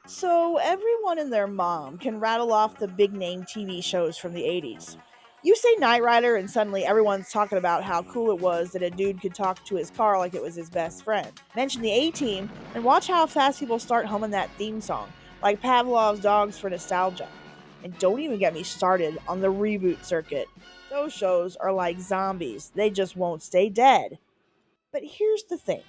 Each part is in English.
So, everyone and their mom can rattle off the big name TV shows from the 80s. You say Knight Rider, and suddenly everyone's talking about how cool it was that a dude could talk to his car like it was his best friend. Mention the A Team, and watch how fast people start humming that theme song, like Pavlov's Dogs for nostalgia. And don't even get me started on the reboot circuit. Those shows are like zombies, they just won't stay dead. But here's the thing.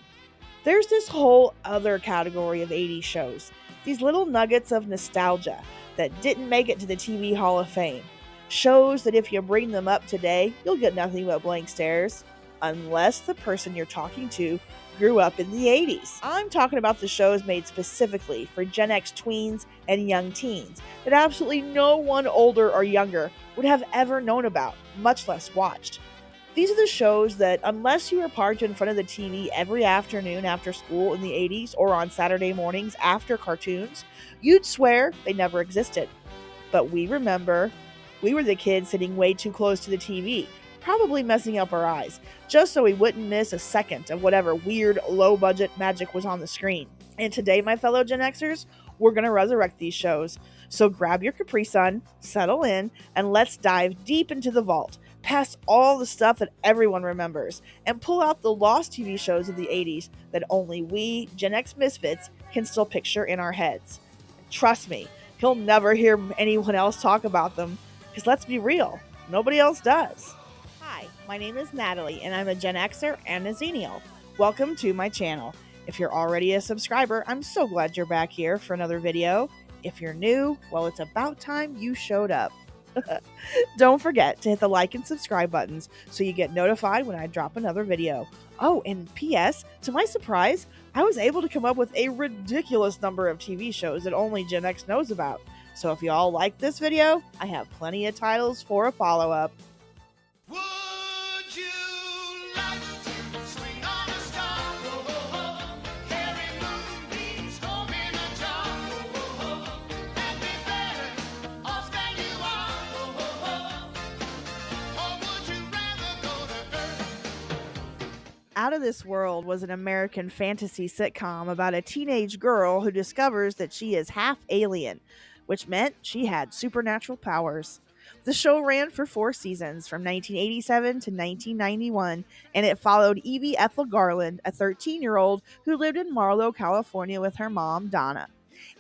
There's this whole other category of 80s shows, these little nuggets of nostalgia that didn't make it to the TV Hall of Fame. Shows that if you bring them up today, you'll get nothing but blank stares, unless the person you're talking to grew up in the 80s. I'm talking about the shows made specifically for Gen X tweens and young teens that absolutely no one older or younger would have ever known about, much less watched. These are the shows that, unless you were parked in front of the TV every afternoon after school in the 80s or on Saturday mornings after cartoons, you'd swear they never existed. But we remember, we were the kids sitting way too close to the TV, probably messing up our eyes, just so we wouldn't miss a second of whatever weird, low budget magic was on the screen. And today, my fellow Gen Xers, we're going to resurrect these shows. So grab your Capri Sun, settle in, and let's dive deep into the vault, past all the stuff that everyone remembers, and pull out the lost TV shows of the 80s that only we, Gen X misfits, can still picture in our heads. Trust me, you'll never hear anyone else talk about them, because let's be real, nobody else does. Hi, my name is Natalie, and I'm a Gen Xer and a Xennial. Welcome to my channel. If you're already a subscriber, I'm so glad you're back here for another video. If you're new, well, it's about time you showed up. Don't forget to hit the like and subscribe buttons so you get notified when I drop another video. Oh, and P.S., to my surprise, I was able to come up with a ridiculous number of TV shows that only Gen X knows about. So if you all like this video, I have plenty of titles for a follow-up. Would you like to swing on a star? Whoa, whoa, whoa. Carry moonbeams home in a jar. Whoa, whoa, whoa. And be better off than you are. Whoa, whoa, whoa. Or would you rather go to Earth? Out of This World was an American fantasy sitcom about a teenage girl who discovers that she is half alien, which meant she had supernatural powers. The show ran for 4 seasons from 1987 to 1991, and it followed Evie Ethel Garland, a 13-year-old who lived in Marlow, California with her mom, Donna.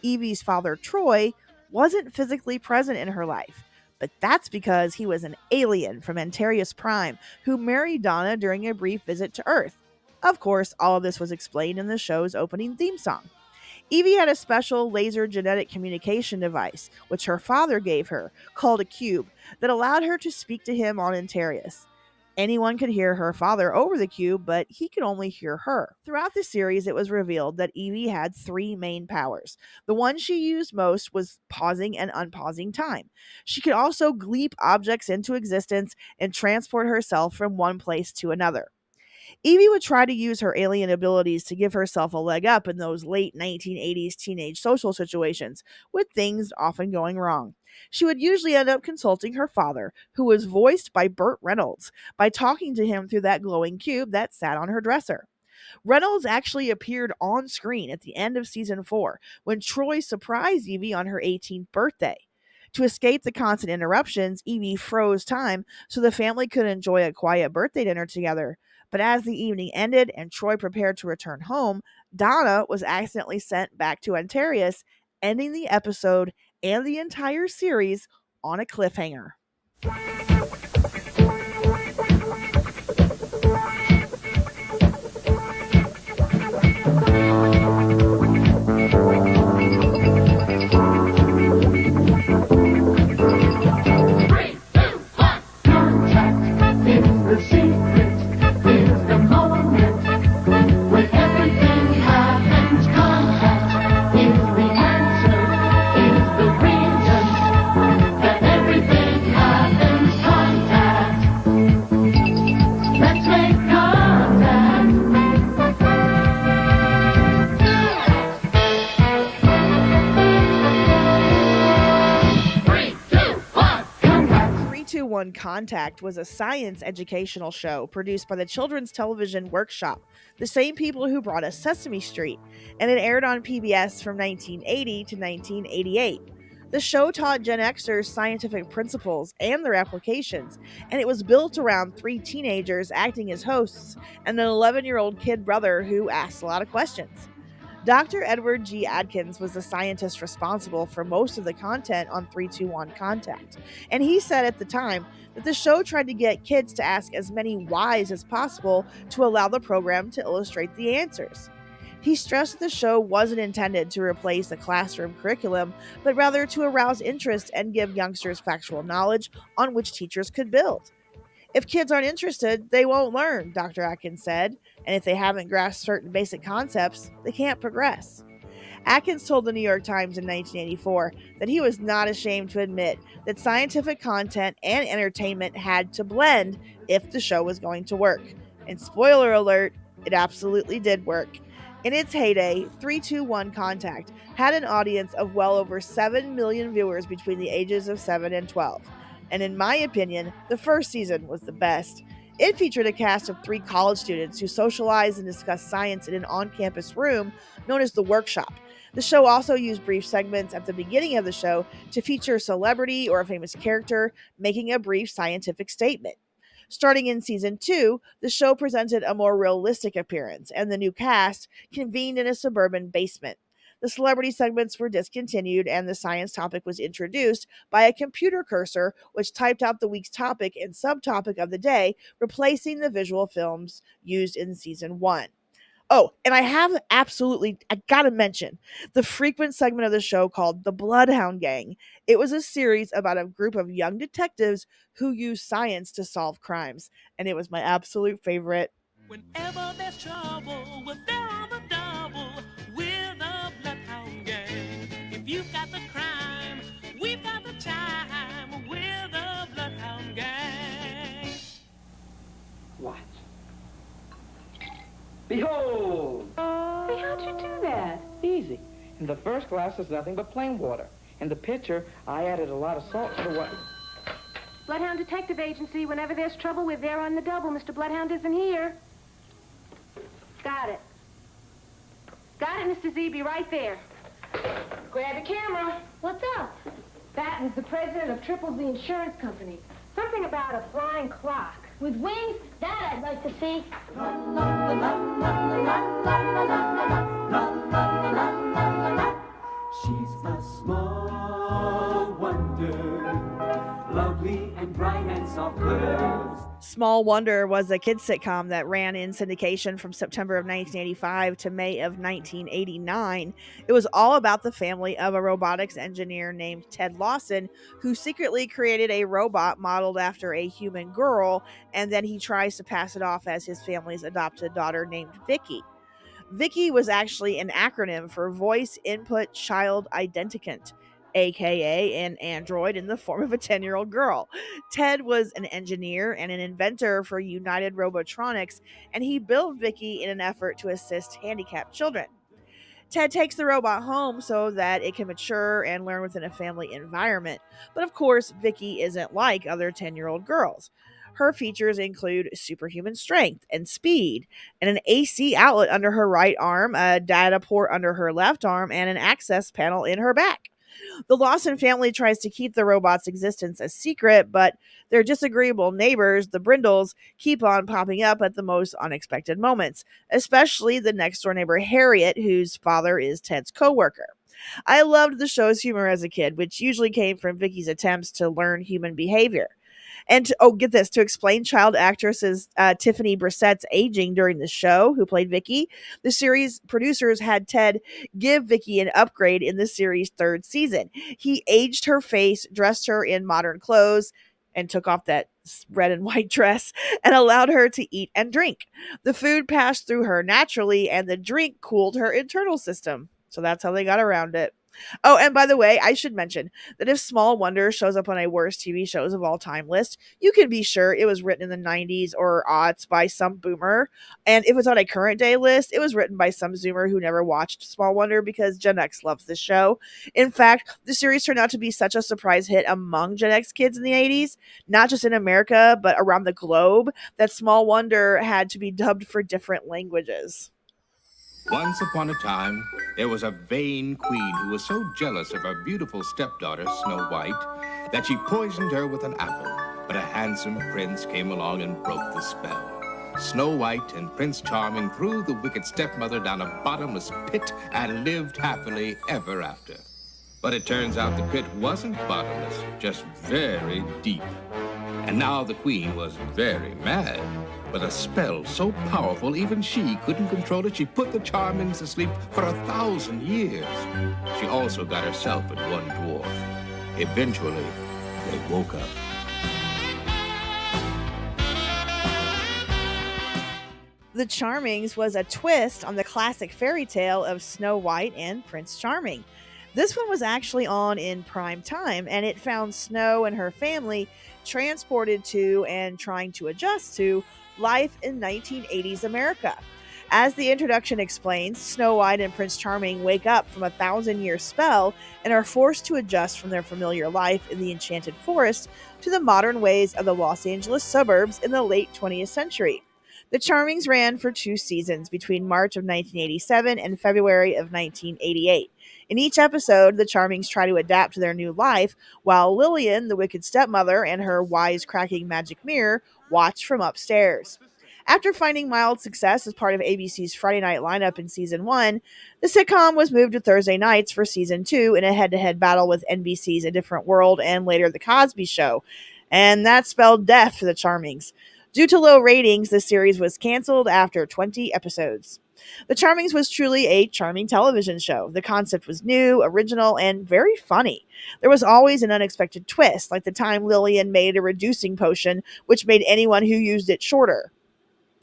Evie's father, Troy, wasn't physically present in her life, but that's because he was an alien from Antares Prime who married Donna during a brief visit to Earth. Of course, all of this was explained in the show's opening theme song. Evie had a special laser genetic communication device, which her father gave her, called a cube, that allowed her to speak to him on Antares. Anyone could hear her father over the cube, but he could only hear her. Throughout the series, it was revealed that Evie had 3 main powers. The one she used most was pausing and unpausing time. She could also gleep objects into existence and transport herself from one place to another. Evie would try to use her alien abilities to give herself a leg up in those late 1980s teenage social situations, with things often going wrong. She would usually end up consulting her father, who was voiced by Burt Reynolds, by talking to him through that glowing cube that sat on her dresser. Reynolds actually appeared on screen at the end of season 4 when Troy surprised Evie on her 18th birthday. To escape the constant interruptions, Evie froze time so the family could enjoy a quiet birthday dinner together. But as the evening ended and Troy prepared to return home, Donna was accidentally sent back to Antares, ending the episode and the entire series on a cliffhanger. Three, two, one. Contact is the secret, is the moment when everything happens. Contact is the answer, is the reason that everything happens. 321 Contact was a science educational show produced by the Children's Television Workshop, the same people who brought us Sesame Street, and it aired on PBS from 1980 to 1988. The show taught Gen Xers scientific principles and their applications, and it was built around three teenagers acting as hosts and an 11-year-old kid brother who asked a lot of questions. Dr. Edward G. Adkins was the scientist responsible for most of the content on 321 Contact, and he said at the time that the show tried to get kids to ask as many whys as possible to allow the program to illustrate the answers. He stressed that the show wasn't intended to replace the classroom curriculum, but rather to arouse interest and give youngsters factual knowledge on which teachers could build. If kids aren't interested, they won't learn, Dr. Atkins said, and if they haven't grasped certain basic concepts, they can't progress. Atkins told the New York Times in 1984 that he was not ashamed to admit that scientific content and entertainment had to blend if the show was going to work. And spoiler alert, it absolutely did work. In its heyday, 321 Contact had an audience of well over 7 million viewers between the ages of 7 and 12. And in my opinion, the first season was the best. It featured a cast of three college students who socialized and discussed science in an on campus room known as the Workshop. The show also used brief segments at the beginning of the show to feature a celebrity or a famous character making a brief scientific statement. Starting in season 2, the show presented a more realistic appearance, and the new cast convened in a suburban basement. The celebrity segments were discontinued, and the science topic was introduced by a computer cursor which typed out the week's topic and subtopic of the day, replacing the visual films used in season 1. Oh, and I gotta mention the frequent segment of the show called The Bloodhound Gang. It was a series about a group of young detectives who use science to solve crimes, and it was my absolute favorite. Whenever there's trouble, we're there on the double. We're the Bloodhound Gang. If you've got the crime, we've got the time. We're the Bloodhound Gang. Watch. Behold! Hey, how'd you do that? Easy. In the first glass is nothing but plain water. In the pitcher, I added a lot of salt to the water. Bloodhound Detective Agency. Whenever there's trouble, we're there on the double. Mr. Bloodhound isn't here. Got it. Got it, Mr. Z. Be right there. Grab the camera. What's up? Batten's the president of Triple Z Insurance Company. Something about a flying clock. With wings? That I'd like to see. She's a small wonder, lovely and bright and soft curves. Small Wonder was a kids sitcom that ran in syndication from September of 1985 to May of 1989. It was all about the family of a robotics engineer named Ted Lawson, who secretly created a robot modeled after a human girl, and then he tries to pass it off as his family's adopted daughter named Vicky. Vicky was actually an acronym for Voice Input Child Identicant, aka an android in the form of a 10-year-old girl. Ted was an engineer and an inventor for United Robotronics, and he built Vicky in an effort to assist handicapped children. Ted takes the robot home so that it can mature and learn within a family environment. But of course, Vicky isn't like other 10-year-old girls. Her features include superhuman strength and speed, and an AC outlet under her right arm, a data port under her left arm, and an access panel in her back. The Lawson family tries to keep the robot's existence a secret, but their disagreeable neighbors, the Brindles, keep on popping up at the most unexpected moments, especially the next door neighbor Harriet, whose father is Ted's coworker. I loved the show's humor as a kid, which usually came from Vicky's attempts to learn human behavior. And get this, to explain child actresses Tiffany Brissett's aging during the show, who played Vicky, the series producers had Ted give Vicky an upgrade in the series' third season. He aged her face, dressed her in modern clothes, and took off that red and white dress and allowed her to eat and drink. The food passed through her naturally, and the drink cooled her internal system. So that's how they got around it. Oh, and by the way, I should mention that if Small Wonder shows up on a worst TV shows of all time list, you can be sure it was written in the 90s or aughts by some boomer. And if it's on a current day list, it was written by some Zoomer who never watched Small Wonder because Gen X loves this show. In fact, the series turned out to be such a surprise hit among Gen X kids in the 80s, not just in America, but around the globe, that Small Wonder had to be dubbed for different languages. Once upon a time, there was a vain queen who was so jealous of her beautiful stepdaughter, Snow White, that she poisoned her with an apple. But a handsome prince came along and broke the spell. Snow White and Prince Charming threw the wicked stepmother down a bottomless pit and lived happily ever after. But it turns out the pit wasn't bottomless, just very deep. And now the queen was very mad. With a spell so powerful even she couldn't control it, she put the Charmings to sleep for 1,000 years. She also got herself and one dwarf. Eventually, they woke up. The Charmings was a twist on the classic fairy tale of Snow White and Prince Charming. This one was actually on in prime time, and it found Snow and her family transported to and trying to adjust to life in 1980s America. As the introduction explains, Snow White and Prince Charming wake up from a 1,000 year spell and are forced to adjust from their familiar life in the enchanted forest to the modern ways of the Los Angeles suburbs in the late 20th century. The Charmings ran for 2 seasons between March of 1987 and February of 1988. In each episode, the Charmings try to adapt to their new life, while Lillian, the wicked stepmother, and her wise-cracking magic mirror watch from upstairs. After finding mild success as part of ABC's Friday night lineup in season 1, the sitcom was moved to Thursday nights for season 2 in a head to head battle with NBC's A Different World and later The Cosby Show. And that spelled death for the Charmings. Due to low ratings, the series was canceled after 20 episodes. The Charmings was truly a charming television show. The concept was new, original, and very funny. There was always an unexpected twist, like the time Lillian made a reducing potion, which made anyone who used it shorter.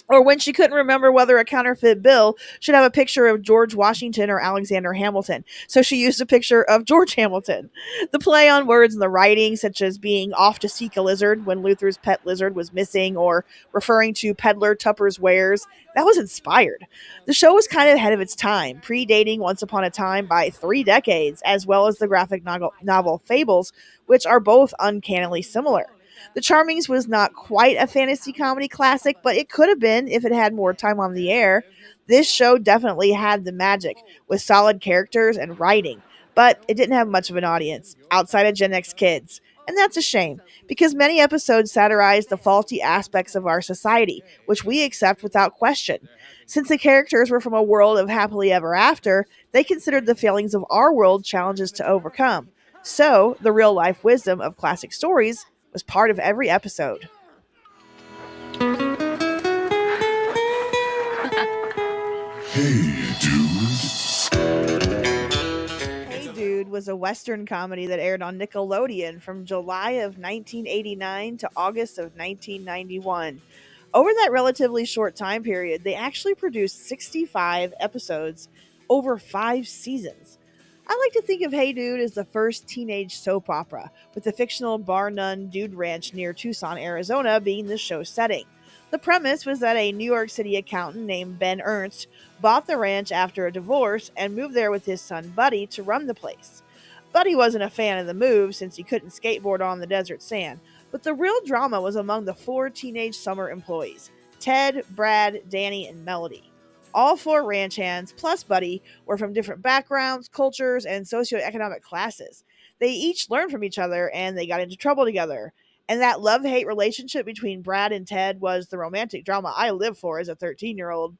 Or when she couldn't remember whether a counterfeit bill should have a picture of George Washington or Alexander Hamilton, so she used a picture of George Hamilton. The play on words in the writing, such as being off to seek a lizard when Luther's pet lizard was missing, or referring to peddler Tupper's wares, that was inspired. The show was kind of ahead of its time, predating Once Upon a Time by 3 decades, as well as the graphic novel Fables, which are both uncannily similar. The Charmings was not quite a fantasy comedy classic, but it could have been if it had more time on the air. This show definitely had the magic, with solid characters and writing, but it didn't have much of an audience outside of Gen X kids. And that's a shame, because many episodes satirized the faulty aspects of our society, which we accept without question. Since the characters were from a world of happily ever after, they considered the failings of our world challenges to overcome. So, the real life wisdom of classic stories was part of every episode. Hey Dude was a Western comedy that aired on Nickelodeon from July of 1989 to August of 1991. Over that relatively short time period, they actually produced 65 episodes over 5 seasons. I like to think of Hey Dude as the first teenage soap opera, with the fictional Bar None Dude Ranch near Tucson, Arizona being the show's setting. The premise was that a New York City accountant named Ben Ernst bought the ranch after a divorce and moved there with his son Buddy to run the place. Buddy wasn't a fan of the move since he couldn't skateboard on the desert sand, but the real drama was among the 4 teenage summer employees: Ted, Brad, Danny, and Melody. All 4 ranch hands, plus Buddy, were from different backgrounds, cultures, and socioeconomic classes. They each learned from each other and they got into trouble together. And that love hate relationship between Brad and Ted was the romantic drama I lived for as a 13-year-old.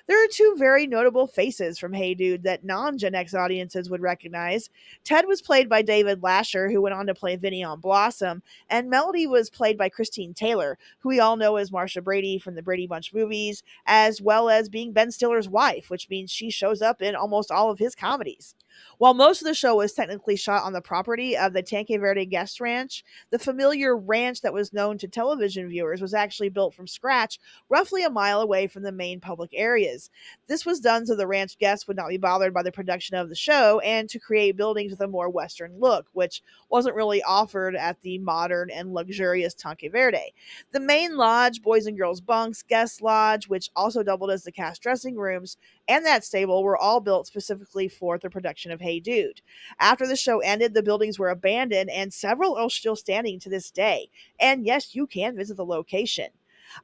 There are 2 very notable faces from Hey Dude that non Gen X audiences would recognize. Ted was played by David Lasher, who went on to play Vinny on Blossom, and Melody was played by Christine Taylor, who we all know as Marsha Brady from the Brady Bunch movies, as well as being Ben Stiller's wife, which means she shows up in almost all of his comedies. While most of the show was technically shot on the property of the Tanque Verde Guest Ranch, the familiar ranch that was known to television viewers was actually built from scratch roughly a mile away from the main public areas. This was done so the ranch guests would not be bothered by the production of the show and to create buildings with a more Western look, which wasn't really offered at the modern and luxurious Tanque Verde. The main lodge, boys and girls bunks, guest lodge, which also doubled as the cast dressing rooms, and that stable were all built specifically for the production of Hey Dude. After the show ended, the buildings were abandoned, and several are still standing to this day. And yes, you can visit the location.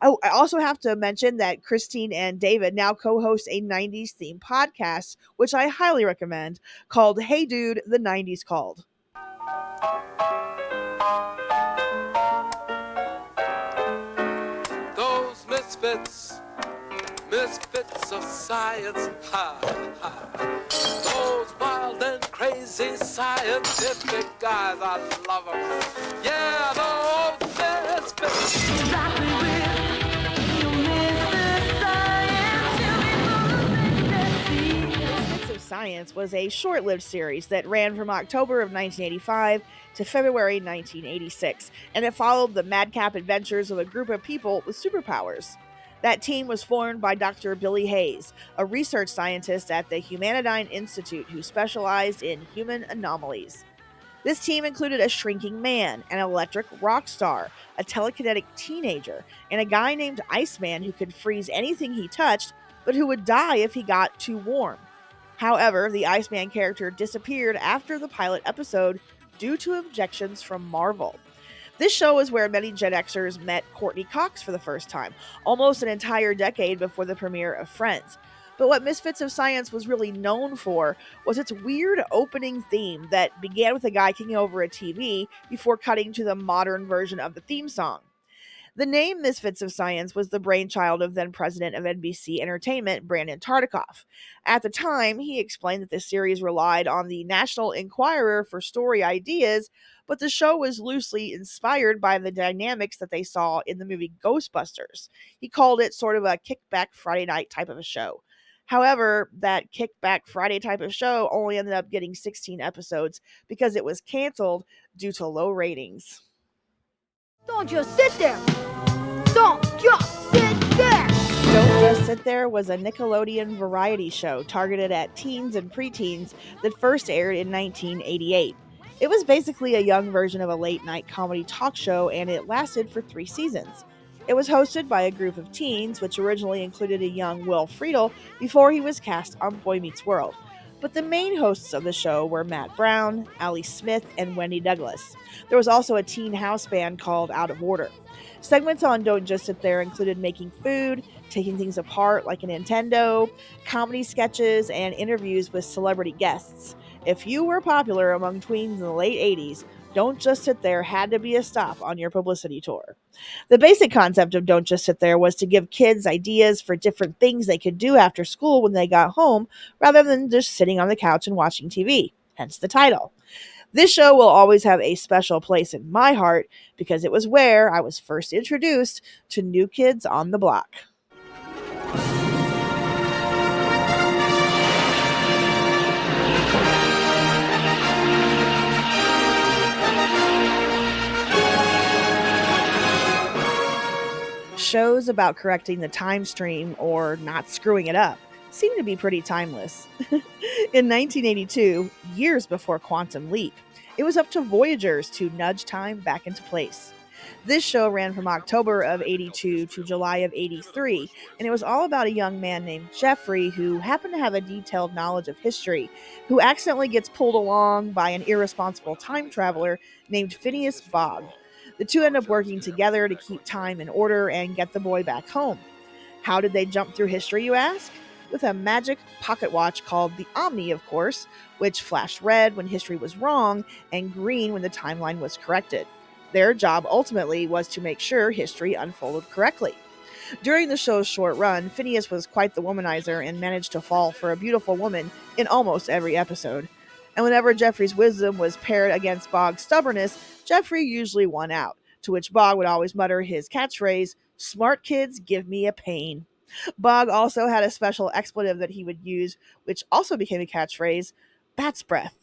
Oh, I also have to mention that Christine and David now co host a 90s themed podcast, which I highly recommend, called Hey Dude, the 90s Called. Those misfits, misfits of science, ha, ha. Those wild and crazy scientific guys, I love them. Yeah, those misfits. Misfits of Science was a short lived series that ran from October of 1985 to February 1986, and it followed the madcap adventures of a group of people with superpowers. That team was formed by Dr. Billy Hayes, a research scientist at the Humanidine Institute who specialized in human anomalies. This team included a shrinking man, an electric rock star, a telekinetic teenager, and a guy named Iceman who could freeze anything he touched, but who would die if he got too warm. However, the Iceman character disappeared after the pilot episode due to objections from Marvel. This show is where many Gen Xers met Courtney Cox for the first time, almost an entire decade before the premiere of Friends. But what Misfits of Science was really known for was its weird opening theme that began with a guy kicking over a TV before cutting to the modern version of the theme song. The name Misfits of Science was the brainchild of then president of NBC Entertainment, Brandon Tartikoff. At the time, he explained that the series relied on the National Enquirer for story ideas, but the show was loosely inspired by the dynamics that they saw in the movie Ghostbusters. He called it sort of a kickback Friday night type of a show. However, that kickback Friday type of show only ended up getting 16 episodes because it was canceled due to low ratings. Don't just sit there. Don't just sit there. Don't Just Sit There was a Nickelodeon variety show targeted at teens and preteens that first aired in 1988. It was basically a young version of a late night comedy talk show, and it lasted for 3 seasons. It was hosted by a group of teens, which originally included a young Will Friedle before he was cast on Boy Meets World. But the main hosts of the show were Matt Brown, Allie Smith, and Wendy Douglas. There was also a teen house band called Out of Order. Segments on Don't Just Sit There included making food, taking things apart like a Nintendo, comedy sketches, and interviews with celebrity guests. If you were popular among tweens in the late 80s, Don't Just Sit There had to be a stop on your publicity tour. The basic concept of Don't Just Sit There was to give kids ideas for different things they could do after school when they got home, rather than just sitting on the couch and watching TV, hence the title. This show will always have a special place in my heart because it was where I was first introduced to New Kids on the Block. Shows about correcting the time stream or not screwing it up seem to be pretty timeless. In 1982, years before Quantum Leap, it was up to Voyagers to nudge time back into place. This show ran from October of 82 to July of 83, and it was all about a young man named Jeffrey who happened to have a detailed knowledge of history, who accidentally gets pulled along by an irresponsible time traveler named Phineas Bogg. The two end up working together to keep time in order and get the boy back home. How did they jump through history, you ask? With a magic pocket watch called the Omni, of course, which flashed red when history was wrong and green when the timeline was corrected. Their job ultimately was to make sure history unfolded correctly. During the show's short run, Phineas was quite the womanizer and managed to fall for a beautiful woman in almost every episode. And whenever Jeffrey's wisdom was paired against Bogg's stubbornness, Jeffrey usually won out, to which Bogg would always mutter his catchphrase, "Smart kids give me a pain." Bogg also had a special expletive that he would use, which also became a catchphrase, bat's breath.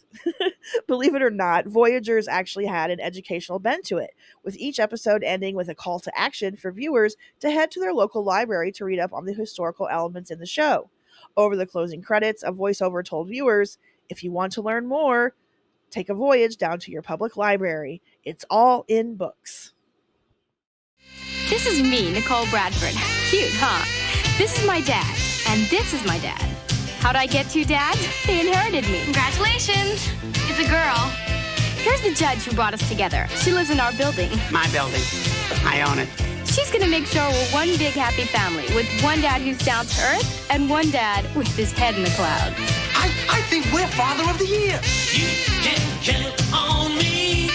Believe it or not, Voyagers actually had an educational bent to it, with each episode ending with a call to action for viewers to head to their local library to read up on the historical elements in the show. Over the closing credits, a voiceover told viewers, if you want to learn more, take a voyage down to your public library. It's all in books. This is me, Nicole Bradford. Cute, huh? This is my dad, and this is my dad. How'd I get two dads? They inherited me. Congratulations. It's a girl. Here's the judge who brought us together. She lives in our building. My building. I own it. She's gonna make sure we're one big happy family with one dad who's down to earth and one dad with his head in the clouds. I think we're Father of the Year. You can count on me,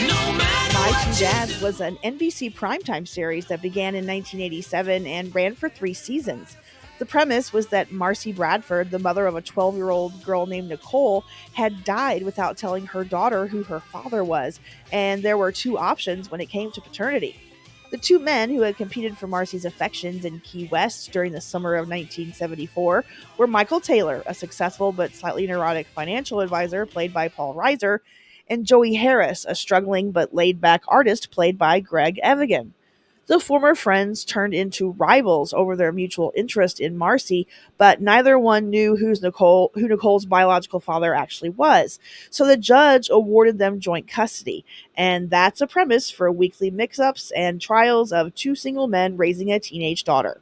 no matter My what Two you Dads was an NBC primetime series that began in 1987 and ran for 3 seasons. The premise was that Marcy Bradford, the mother of a 12-year-old girl named Nicole, had died without telling her daughter who her father was, and there were 2 options when it came to paternity. The 2 men who had competed for Marcy's affections in Key West during the summer of 1974 were Michael Taylor, a successful but slightly neurotic financial advisor played by Paul Reiser, and Joey Harris, a struggling but laid-back artist played by Greg Evigan. The former friends turned into rivals over their mutual interest in Marcy, but neither one knew who Nicole's biological father actually was. So the judge awarded them joint custody, and that's a premise for weekly mix-ups and trials of 2 single men raising a teenage daughter.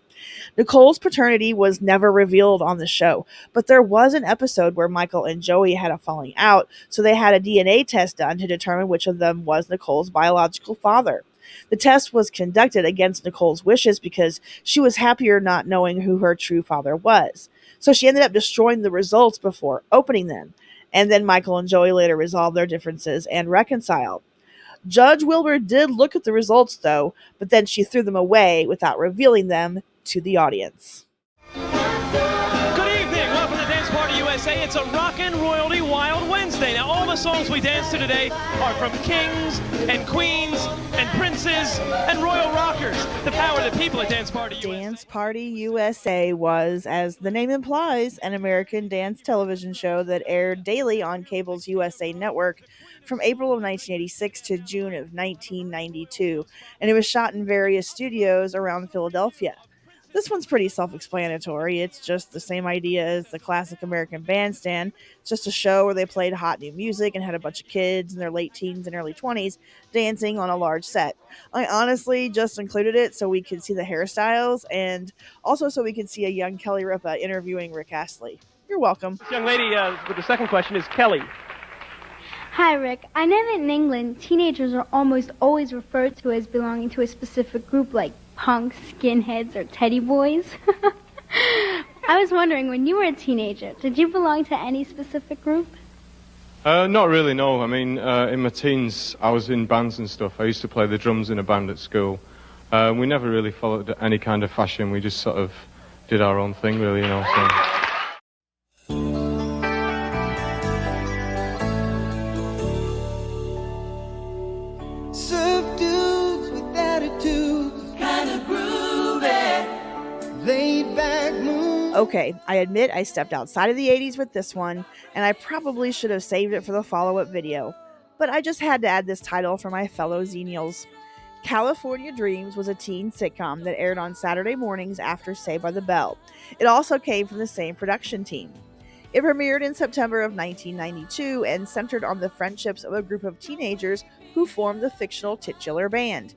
Nicole's paternity was never revealed on the show, but there was an episode where Michael and Joey had a falling out, so they had a DNA test done to determine which of them was Nicole's biological father. The test was conducted against Nicole's wishes because she was happier not knowing who her true father was. So she ended up destroying the results before opening them. And then Michael and Joey later resolved their differences and reconciled. Judge Wilbur did look at the results, though, but then she threw them away without revealing them to the audience. Good evening. Welcome to Dance Party USA. It's a Rockin' Royalty Wild Wednesday. Now, all the songs we dance to today are from kings and queens and princes and royal rockers. The power of the people at Dance Party USA. Dance Party USA was, as the name implies, an American dance television show that aired daily on cable's USA network from April of 1986 to June of 1992, and it was shot in various studios around Philadelphia. This one's pretty self-explanatory. It's just the same idea as the classic American Bandstand. It's just a show where they played hot new music and had a bunch of kids in their late teens and early 20s dancing on a large set. I honestly just included it so we could see the hairstyles and also so we could see a young Kelly Ripa interviewing Rick Astley. You're welcome. Young lady with the second question is Kelly. Hi, Rick. I know that in England, teenagers are almost always referred to as belonging to a specific group like punks, skinheads, or teddy boys. I was wondering, when you were a teenager, did you belong to any specific group? Not really, no. I mean, in my teens, I was in bands and stuff. I used to play the drums in a band at school. We never really followed any kind of fashion. We just sort of did our own thing, really, you know. So. Surf dudes with attitudes, kinda groovy, laid back mood. Okay, I admit I stepped outside of the 80s with this one, and I probably should have saved it for the follow-up video, but I just had to add this title for my fellow Xenials. California Dreams was a teen sitcom that aired on Saturday mornings after Saved by the Bell. It also came from the same production team. It premiered in September of 1992 and centered on the friendships of a group of teenagers who formed the fictional titular band.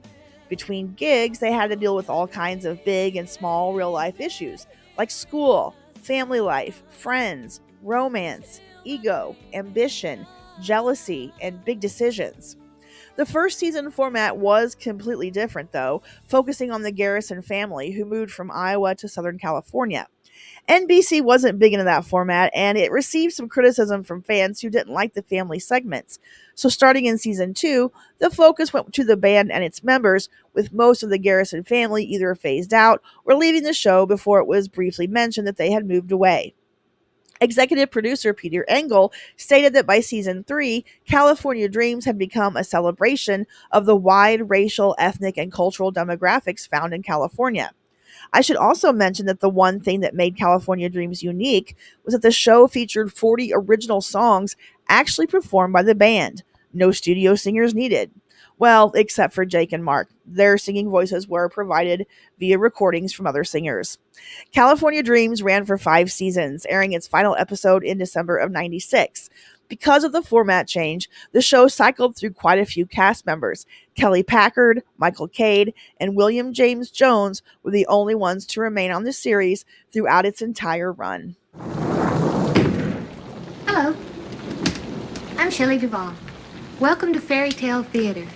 Between gigs, they had to deal with all kinds of big and small real-life issues, like school, family life, friends, romance, ego, ambition, jealousy, and big decisions. The first season format was completely different, though, focusing on the Garrison family who moved from Iowa to Southern California. NBC wasn't big into that format, and it received some criticism from fans who didn't like the family segments. So starting in season 2, the focus went to the band and its members, with most of the Garrison family either phased out or leaving the show before it was briefly mentioned that they had moved away. Executive producer Peter Engel stated that by season 3, California Dreams had become a celebration of the wide racial, ethnic, and cultural demographics found in California. I should also mention that the one thing that made California Dreams unique was that the show featured 40 original songs actually performed by the band. No studio singers needed. Well, except for Jake and Mark. Their singing voices were provided via recordings from other singers. California Dreams ran for 5 seasons, airing its final episode in December of '96. Because of the format change, the show cycled through quite a few cast members. Kelly Packard, Michael Cade, and William James Jones were the only ones to remain on the series throughout its entire run. Hello. I'm Shelley Duvall. Welcome to Fairy Tale Theater.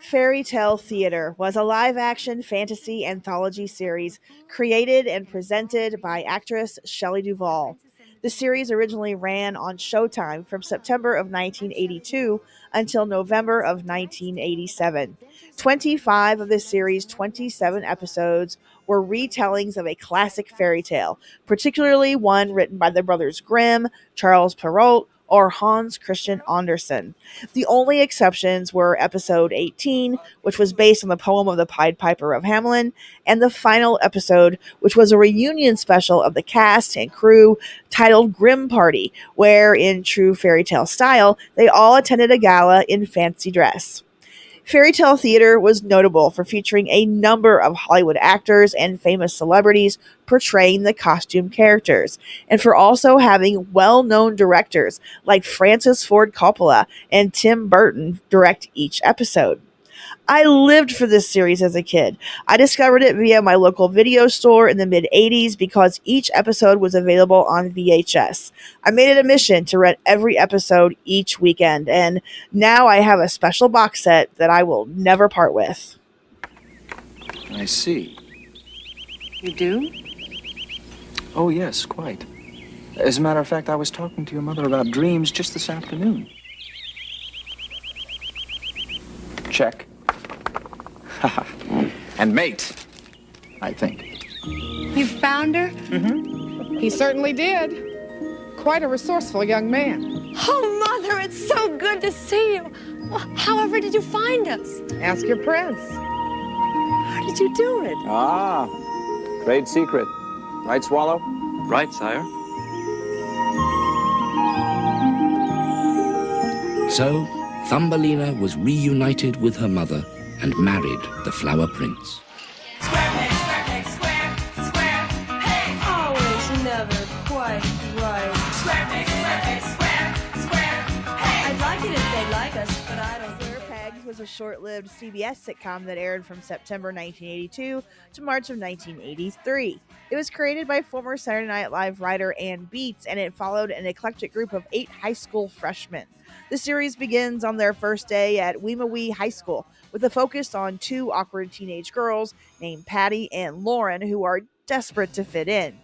Fairy Tale Theater was a live-action fantasy anthology series created and presented by actress Shelley Duvall. The series originally ran on Showtime from September of 1982 until November of 1987. 25 of the series' 27 episodes were retellings of a classic fairy tale, particularly one written by the brothers Grimm, Charles Perrault, or Hans Christian Andersen. The only exceptions were episode 18, which was based on the poem of the Pied Piper of Hamelin, and the final episode, which was a reunion special of the cast and crew titled Grimm Party, where, in true fairy tale style, they all attended a gala in fancy dress. Fairy Tale Theater was notable for featuring a number of Hollywood actors and famous celebrities portraying the costume characters, and for also having well-known directors like Francis Ford Coppola and Tim Burton direct each episode. I lived for this series as a kid. I discovered it via my local video store in the mid-'80s because each episode was available on VHS. I made it a mission to rent every episode each weekend, and now I have a special box set that I will never part with. I see. You do? Oh, yes, quite. As a matter of fact, I was talking to your mother about dreams just this afternoon. Check. And mate, I think. You found her? Mm-hmm. He certainly did. Quite a resourceful young man. Oh, Mother, it's so good to see you. However did you find us? Ask your prince. How did you do it? Ah, trade secret. Right, Swallow? Right, sire. So, Thumbelina was reunited with her mother and married the Flower Prince. Always never quite right. I'd like it if they'd like us, but I don't. Square Pegs was a short-lived CBS sitcom that aired from September 1982 to March of 1983. It was created by former Saturday Night Live writer Ann Beats, and it followed an eclectic group of 8 high school freshmen. The series begins on their first day at Weemawee High School, with a focus on 2 awkward teenage girls named Patty and Lauren who are desperate to fit in.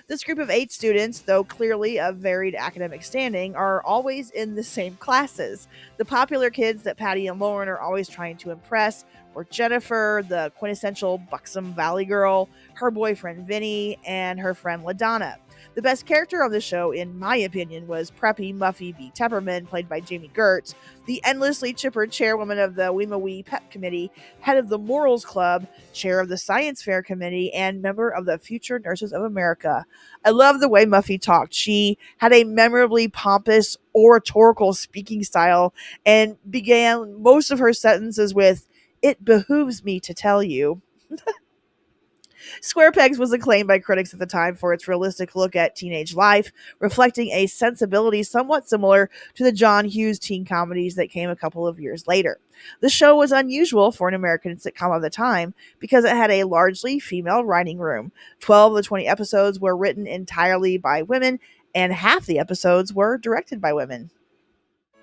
This group of 8 students, though clearly of varied academic standing, are always in the same classes. The popular kids that Patty and Lauren are always trying to impress were Jennifer, the quintessential buxom valley girl, her boyfriend Vinny, and her friend LaDonna. The best character of the show, in my opinion, was Preppy Muffy B. Tepperman, played by Jamie Gertz, the endlessly chipper chairwoman of the Weemawee Pep Committee, head of the Morals Club, chair of the Science Fair Committee, and member of the Future Nurses of America. I love the way Muffy talked. She had a memorably pompous, oratorical speaking style and began most of her sentences with, "It behooves me to tell you." Square Pegs was acclaimed by critics at the time for its realistic look at teenage life, reflecting a sensibility somewhat similar to the John Hughes teen comedies that came a couple of years later. The show was unusual for an American sitcom of the time because it had a largely female writing room. 12 of the 20 episodes were written entirely by women, and half the episodes were directed by women.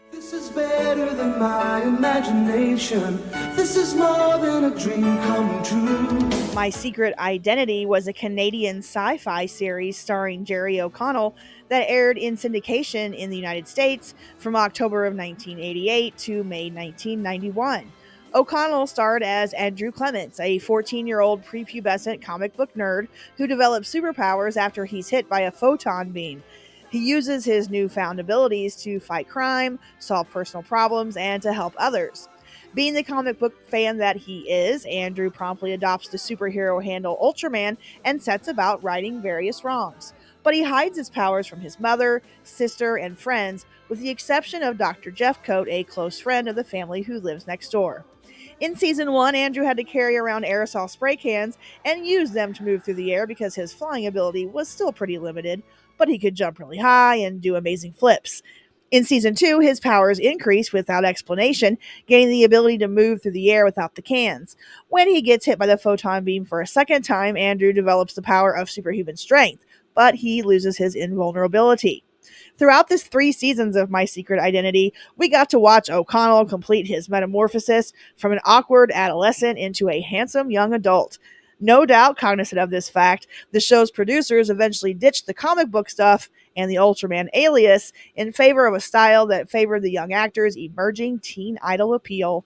This is better than my imagination. This is more than a dream come true. My Secret Identity was a Canadian sci-fi series starring Jerry O'Connell that aired in syndication in the United States from October of 1988 to May 1991. O'Connell starred as Andrew Clements, a 14-year-old prepubescent comic book nerd who develops superpowers after he's hit by a photon beam. He uses his newfound abilities to fight crime, solve personal problems, and to help others. Being the comic book fan that he is, Andrew promptly adopts the superhero handle Ultraman and sets about righting various wrongs. But he hides his powers from his mother, sister, and friends, with the exception of Dr. Jeffcoat, a close friend of the family who lives next door. In season 1, Andrew had to carry around aerosol spray cans and use them to move through the air because his flying ability was still pretty limited, but he could jump really high and do amazing flips. In season 2, his powers increase without explanation, gaining the ability to move through the air without the cans. When he gets hit by the photon beam for a second time, Andrew develops the power of superhuman strength, but he loses his invulnerability. Throughout this 3 seasons of My Secret Identity, we got to watch O'Connell complete his metamorphosis from an awkward adolescent into a handsome young adult. No doubt cognizant of this fact, the show's producers eventually ditched the comic book stuff and the Ultraman alias in favor of a style that favored the young actor's emerging teen idol appeal.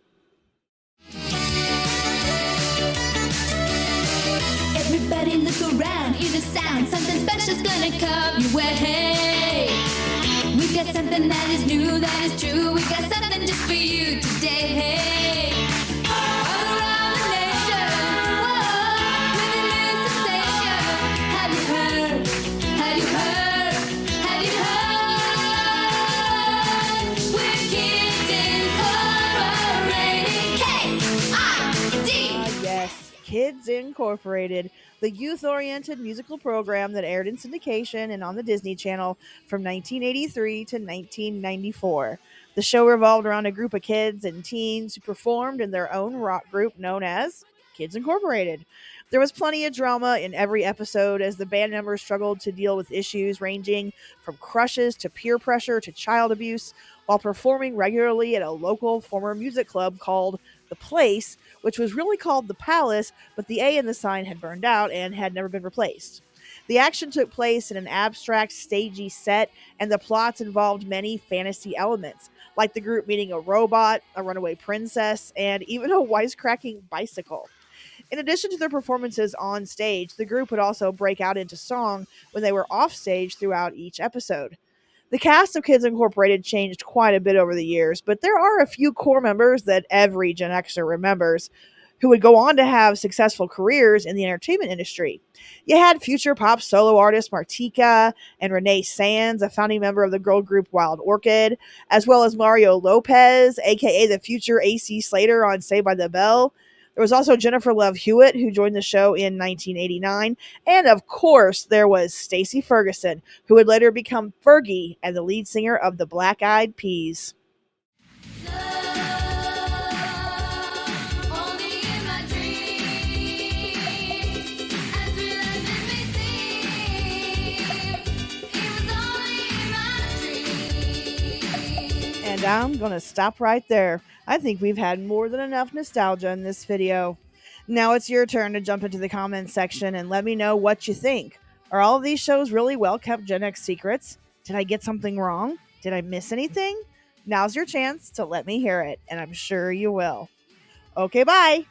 Everybody look around, hear the sound. Something special's gonna come your way. We got something that is new, that is true. We got something just for you today. All around the nation, whoa, with a new sensation. Have you heard? Have you heard? Have you heard? We're Kids Incorporated. K-I-D. Yes, Kids Incorporated, the youth-oriented musical program that aired in syndication and on the Disney Channel from 1983 to 1994. The show revolved around a group of kids and teens who performed in their own rock group known as Kids Incorporated. There was plenty of drama in every episode as the band members struggled to deal with issues ranging from crushes to peer pressure to child abuse while performing regularly at a local former music club called The Place, which was really called The Palace, but the A in the sign had burned out and had never been replaced. The action took place in an abstract, stagey set, and the plots involved many fantasy elements, like the group meeting a robot, a runaway princess, and even a wisecracking bicycle. In addition to their performances on stage, the group would also break out into song when they were off stage throughout each episode. The cast of Kids Incorporated changed quite a bit over the years, but there are a few core members that every Gen Xer remembers who would go on to have successful careers in the entertainment industry. You had future pop solo artist Martika and Renee Sands, a founding member of the girl group Wild Orchid, as well as Mario Lopez, aka the future AC Slater on Saved by the Bell. There was also Jennifer Love Hewitt, who joined the show in 1989. And of course, there was Stacey Ferguson, who would later become Fergie and the lead singer of the Black Eyed Peas. And I'm going to stop right there. I think we've had more than enough nostalgia in this video. Now it's your turn to jump into the comments section and let me know what you think. Are all of these shows really well-kept Gen X secrets? Did I get something wrong? Did I miss anything? Now's your chance to let me hear it, and I'm sure you will. Okay, bye!